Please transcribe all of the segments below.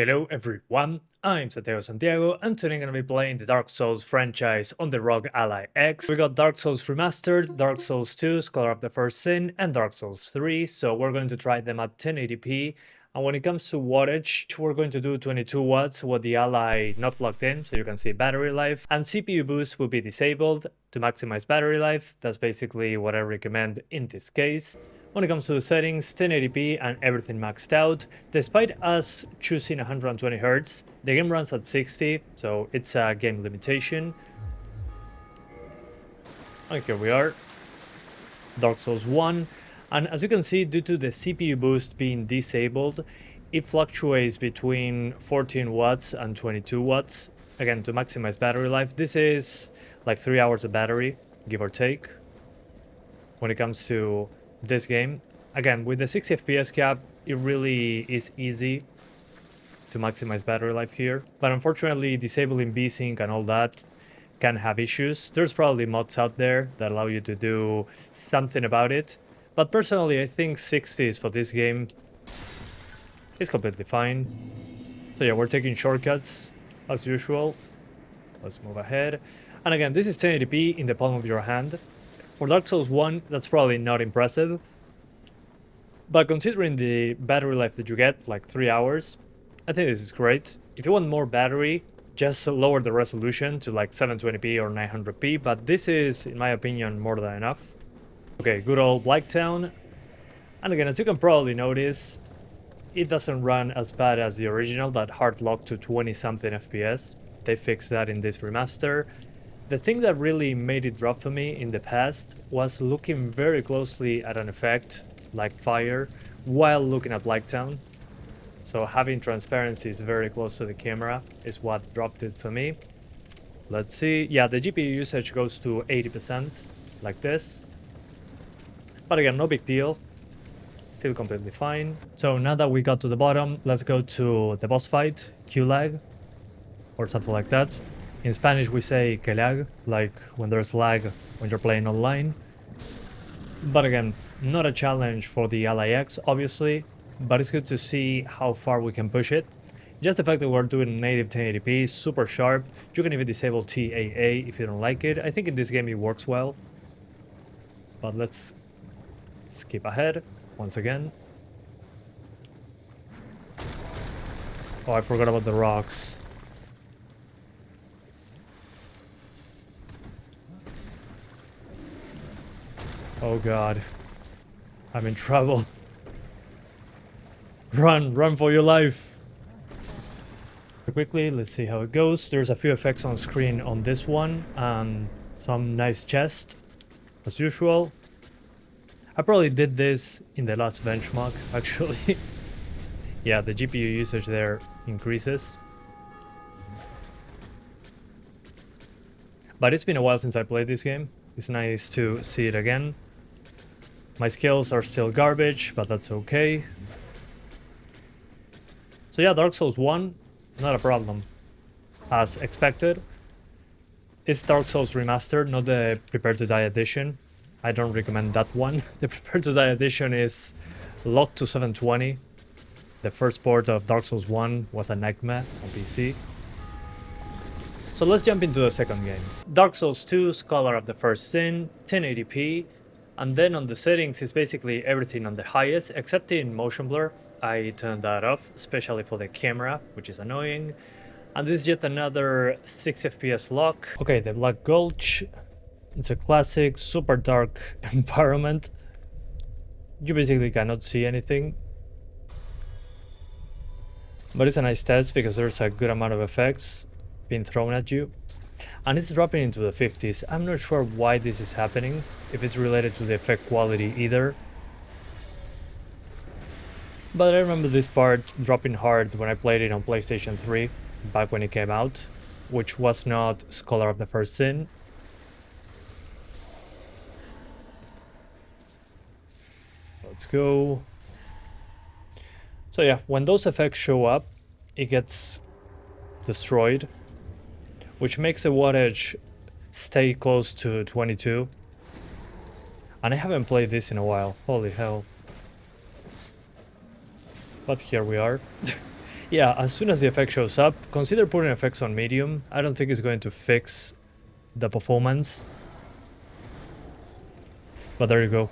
Hello everyone, I'm Santiago and today I'm gonna be playing the Dark Souls franchise on the ROG Ally X. We got Dark Souls Remastered, Dark Souls 2, Scholar of the First Sin, and Dark Souls 3, so we're going to try them at 1080p. And when it comes to wattage, we're going to do 22 watts with the Ally not plugged in, so you can see battery life. And CPU boost will be disabled to maximize battery life. That's basically what I recommend in this case. When it comes to the settings, 1080p and everything maxed out. Despite us choosing 120 Hz, the game runs at 60, so it's a game limitation. And here we are, Dark Souls 1. And as you can see, due to the CPU boost being disabled, it fluctuates between 14 watts and 22 watts. Again, to maximize battery life. This is like 3 hours of battery, give or take. When it comes to this game, again, with the 60 FPS cap, it really is easy to maximize battery life here. But unfortunately, disabling VSync and all that can have issues. There's probably mods out there that allow you to do something about it. But personally, I think 60s for this game is completely fine. So yeah, we're taking shortcuts as usual. Let's move ahead. And again, this is 1080p in the palm of your hand. For Dark Souls 1, that's probably not impressive. But considering the battery life that you get, like 3 hours, I think this is great. If you want more battery, just lower the resolution to like 720p or 900p, but this is, in my opinion, more than enough. Okay, good old Blacktown. And again, as you can probably notice, it doesn't run as bad as the original that hard locked to 20-something FPS. They fixed that in this remaster. The thing that really made it drop for me in the past was looking very closely at an effect like fire while looking at Blacktown. So having transparency is very close to the camera is what dropped it for me. Let's see. Yeah, the GPU usage goes to 80% like this. But again, no big deal. Still completely fine. So now that we got to the bottom, let's go to the boss fight, Q-lag, or something like that. In Spanish we say que lag, like when there's lag when you're playing online. But again, not a challenge for the Ally X, obviously, but it's good to see how far we can push it. Just the fact that we're doing native 1080p, super sharp. You can even disable TAA if you don't like it. I think in this game it works well. But let's skip ahead once again. Oh, I forgot about the rocks. Oh god, I'm in trouble. Run for your life. Quickly, let's see how it goes. There's a few effects on screen on this one, and some nice chest, as usual. I probably did this in the last benchmark, actually. Yeah, the GPU usage there increases. But it's been a while since I played this game. It's nice to see it again. My skills are still garbage, but that's okay. So yeah, Dark Souls 1, not a problem. As expected. It's Dark Souls Remastered, not the Prepare to Die edition. I don't recommend that one. The Prepare to Die edition is locked to 720. The first port of Dark Souls 1 was a nightmare on PC. So let's jump into the second game. Dark Souls 2, Scholar of the First Sin, 1080p. And then on the settings is basically everything on the highest, except in motion blur. I turned that off, especially for the camera, which is annoying. And this is yet another 6 FPS lock. Okay, the Black Gulch. It's a classic, super dark environment. You basically cannot see anything. But it's a nice test because there's a good amount of effects being thrown at you. And it's dropping into the 50s. I'm not sure why this is happening, if it's related to the effect quality either. But I remember this part dropping hard when I played it on PlayStation 3, back when it came out, which was not Scholar of the First Sin. Let's go. So yeah, when those effects show up, it gets destroyed, which makes the wattage stay close to 22. And I haven't played this in a while. Holy hell. But here we are. Yeah, as soon as the effect shows up, consider putting effects on medium. I don't think it's going to fix the performance. But there you go.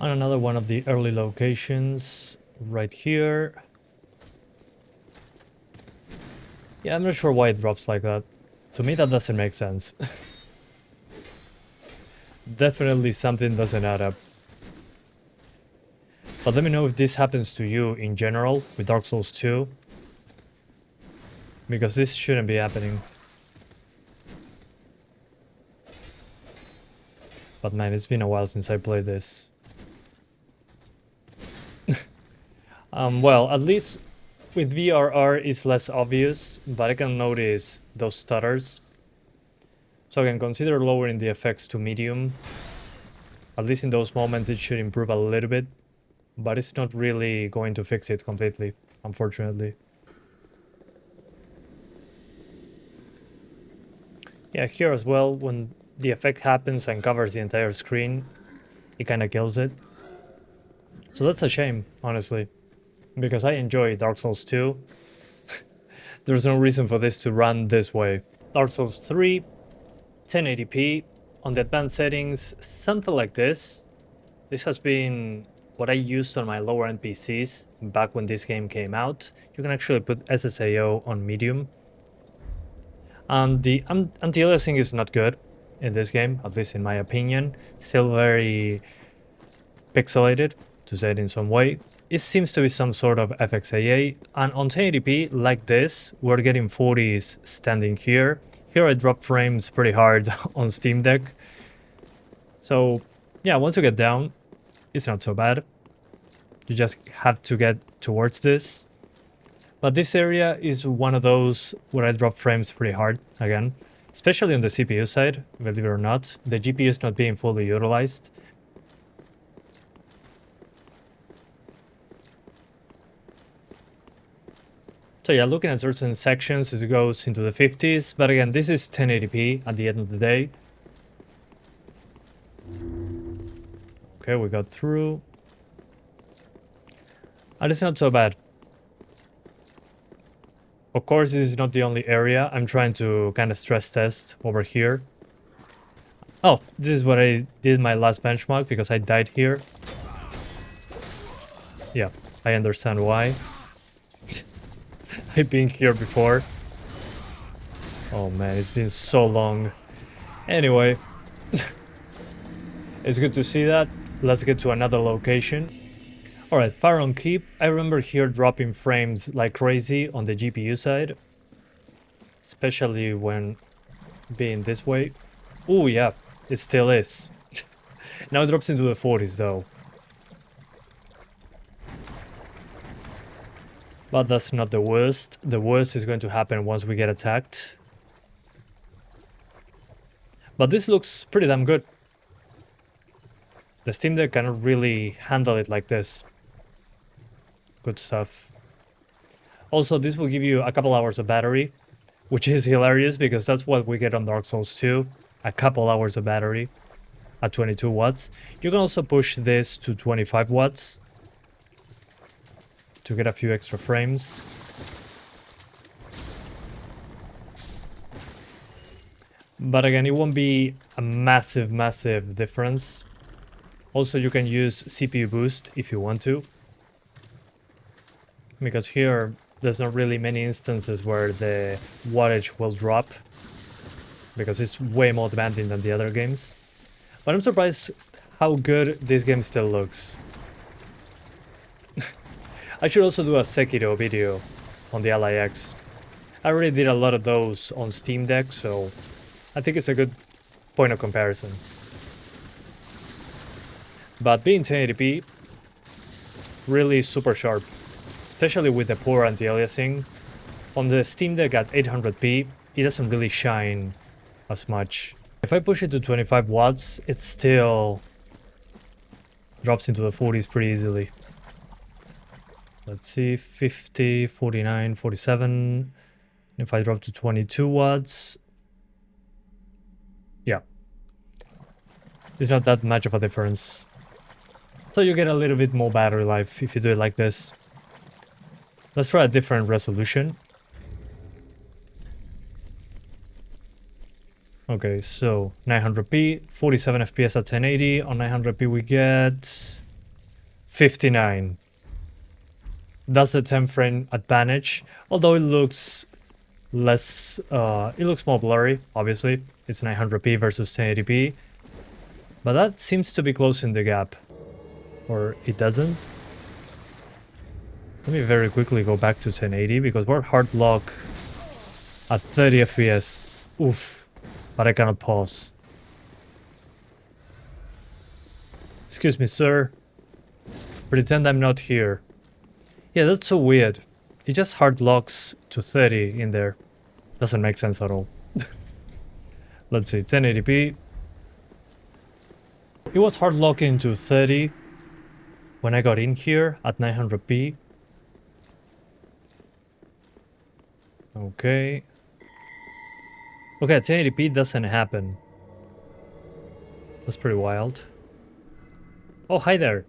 On another one of the early locations, right here. Yeah, I'm not sure why it drops like that. To me, that doesn't make sense. Definitely something doesn't add up. But let me know if this happens to you in general with Dark Souls 2. Because this shouldn't be happening. But man, it's been a while since I played this. Well, at least with VRR it's less obvious, but I can notice those stutters. So I can consider lowering the effects to medium. At least in those moments it should improve a little bit. But it's not really going to fix it completely, unfortunately. Yeah, here as well, when the effect happens and covers the entire screen, it kind of kills it. So that's a shame, honestly. Because I enjoy Dark Souls 2. There's no reason for this to run this way. Dark Souls 3, 1080p, on the advanced settings, something like this. This has been what I used on my lower end PCs back when this game came out. You can actually put SSAO on medium. And the anti-aliasing is not good in this game, at least in my opinion. Still very pixelated, to say it in some way. It seems to be some sort of FXAA, and on 1080p like this, we're getting 40s standing here. Here I drop frames pretty hard on Steam Deck. So yeah, once you get down, it's not so bad. You just have to get towards this. But this area is one of those where I drop frames pretty hard, again. Especially on the CPU side, believe it or not. The GPU is not being fully utilized. So yeah, looking at certain sections, it goes into the 50s. But again, this is 1080p at the end of the day. Okay, we got through. And it's not so bad. Of course, this is not the only area. I'm trying to kind of stress test over here. Oh, this is what I did my last benchmark because I died here. Yeah, I understand why. I've been here before. Oh man, it's been so long. Anyway, it's good to see that. Let's get to another location. Alright, Fire on Keep. I remember here dropping frames like crazy on the GPU side. Especially when being this way. Oh yeah, it still is. Now it drops into the 40s though. But that's not the worst. The worst is going to happen once we get attacked. But this looks pretty damn good. The Steam Deck cannot really handle it like this. Good stuff. Also, this will give you a couple hours of battery, which is hilarious because that's what we get on Dark Souls 2. A couple hours of battery at 22 watts. You can also push this to 25 watts to get a few extra frames. But again, it won't be a massive, massive difference. Also, you can use CPU boost if you want to. Because here, there's not really many instances where the wattage will drop. Because it's way more demanding than the other games. But I'm surprised how good this game still looks. I should also do a Sekiro video on the Ally X. I already did a lot of those on Steam Deck, so I think it's a good point of comparison. But being 1080p, really super sharp. Especially with the poor anti-aliasing. On the Steam Deck at 800p, it doesn't really shine as much. If I push it to 25 watts, it still drops into the 40s pretty easily. Let's see, 50, 49, 47. If I drop to 22 watts, yeah. It's not that much of a difference. So you get a little bit more battery life if you do it like this. Let's try a different resolution. Okay, so 900p, 47 FPS at 1080. On 900p we get 59. That's the 10 frame advantage, although it looks less, it looks more blurry, obviously. It's 900p versus 1080p, but that seems to be closing the gap. Or it doesn't. Let me very quickly go back to 1080 because we're hard lock at 30 FPS. Oof, but I cannot pause. Excuse me, sir. Pretend I'm not here. Yeah, that's so weird. It just hard locks to 30 in there. Doesn't make sense at all. Let's see, 1080p. It was hard locking to 30 when I got in here at 900p. Okay. Okay, at 1080p doesn't happen. That's pretty wild. Oh, hi there.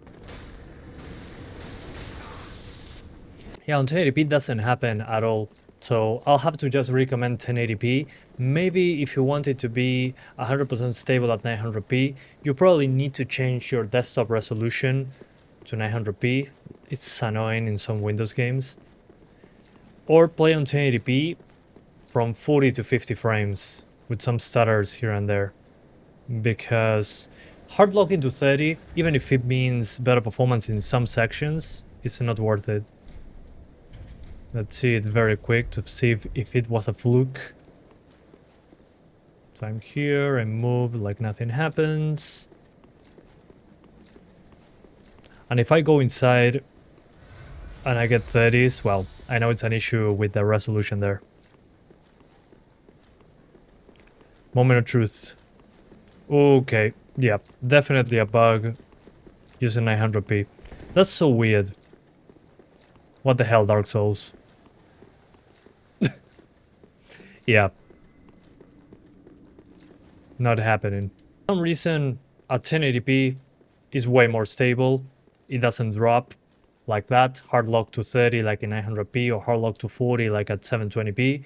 Yeah, on 1080p it doesn't happen at all. So I'll have to just recommend 1080p. Maybe if you want it to be 100% stable at 900p, you probably need to change your desktop resolution to 900p. It's annoying in some Windows games. Or play on 1080p from 40 to 50 frames with some stutters here and there. Because hard locking to 30, even if it means better performance in some sections, it's not worth it. Let's see it very quick to see if it was a fluke. So I'm here, I move like nothing happens. And if I go inside and I get 30s, well, I know it's an issue with the resolution there. Moment of truth. Okay, yeah, definitely a bug using 900p. That's so weird. What the hell, Dark Souls? Yeah. Not happening. For some reason, at 1080p is way more stable. It doesn't drop like that. Hard lock to 30 like in 900p or hard lock to 40 like at 720p.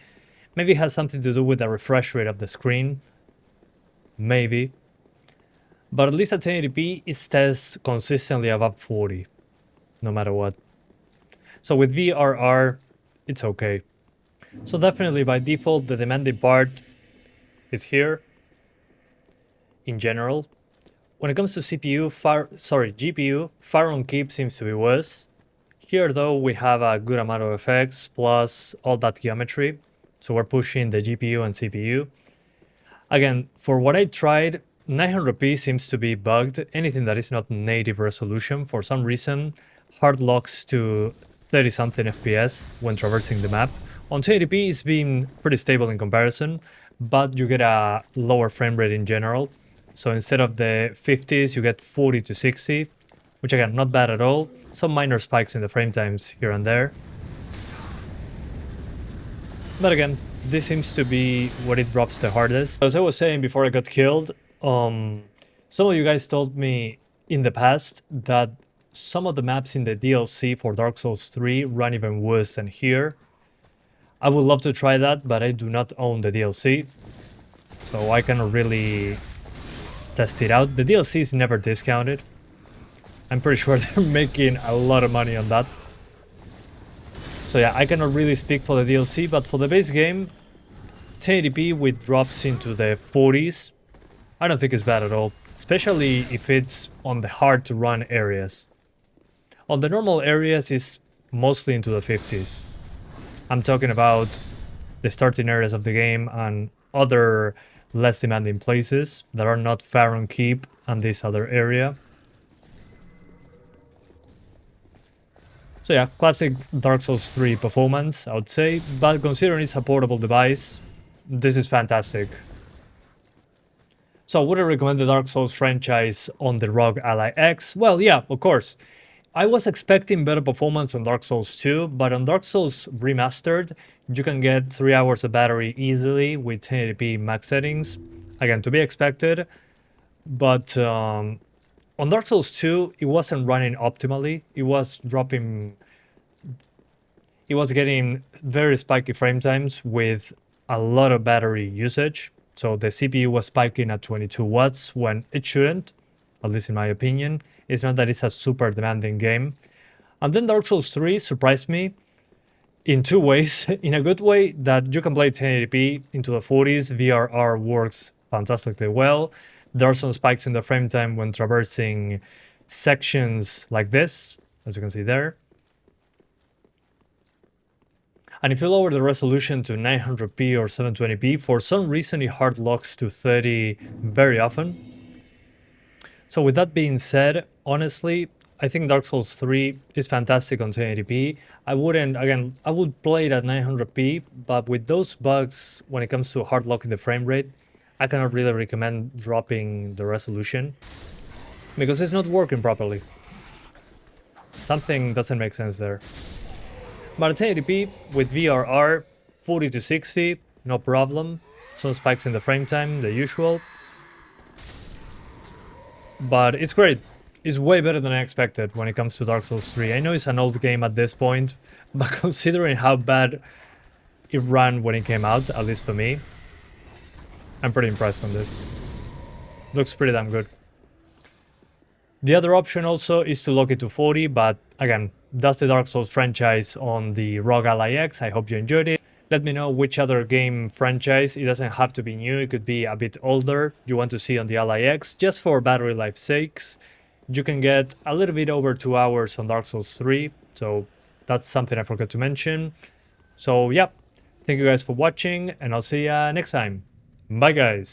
Maybe it has something to do with the refresh rate of the screen. Maybe. But at least at 1080p, it stays consistently above 40. No matter what. So with VRR, it's okay. So definitely by default, the demanding part is here. In general. When it comes to GPU, fire on keep seems to be worse. Here though, we have a good amount of effects plus all that geometry. So we're pushing the GPU and CPU. Again, for what I tried, 900p seems to be bugged. Anything that is not native resolution, for some reason, hard locks to 30 something FPS when traversing the map. On 1080p, it's been pretty stable in comparison, but you get a lower frame rate in general. So instead of the 50s, you get 40 to 60, which again, not bad at all. Some minor spikes in the frame times here and there. But again, this seems to be what it drops the hardest. As I was saying before I got killed, some of you guys told me in the past that some of the maps in the DLC for Dark Souls 3 run even worse than here. I would love to try that, but I do not own the DLC, so I cannot really test it out. The DLC is never discounted. I'm pretty sure they're making a lot of money on that. So yeah, I cannot really speak for the DLC, but for the base game, 1080p with drops into the 40s, I don't think it's bad at all, especially if it's on the hard to run areas. On the normal areas, it's mostly into the 50s. I'm talking about the starting areas of the game and other less demanding places that are not far on keep and this other area. So yeah, classic Dark Souls 3 performance, I would say, but considering it's a portable device, this is fantastic. So would I recommend the Dark Souls franchise on the ROG Ally X? Well, yeah, of course. I was expecting better performance on Dark Souls 2, but on Dark Souls Remastered, you can get 3 hours of battery easily with 1080p max settings. Again, to be expected, but on Dark Souls 2, it wasn't running optimally. It was dropping it was getting very spiky frame times with a lot of battery usage. So the CPU was spiking at 22 watts when it shouldn't, at least in my opinion. It's not that it's a super demanding game. And then Dark Souls 3 surprised me in two ways. In a good way, that you can play 1080p into the 40s, VRR works fantastically well. There are some spikes in the frame time when traversing sections like this, as you can see there. And if you lower the resolution to 900p or 720p, for some reason it hard locks to 30 very often. So with that being said, honestly, I think Dark Souls 3 is fantastic on 1080p. I would play it at 900p, but with those bugs when it comes to hard locking the frame rate, I cannot really recommend dropping the resolution because it's not working properly. Something doesn't make sense there. But at 1080p with VRR, 40 to 60, no problem. Some spikes in the frame time, the usual. But it's great. It's way better than I expected when it comes to Dark Souls 3. I know it's an old game at this point, but considering how bad it ran when it came out, at least for me, I'm pretty impressed on this. Looks pretty damn good. The other option also is to lock it to 40, but again, that's the Dark Souls franchise on the ROG Ally X. I hope you enjoyed it. Let me know which other game franchise, it doesn't have to be new, it could be a bit older, you want to see on the Ally X, just for battery life sakes. You can get a little bit over 2 hours on Dark Souls 3, so that's something I forgot to mention. So yeah, thank you guys for watching, and I'll see ya next time. Bye guys!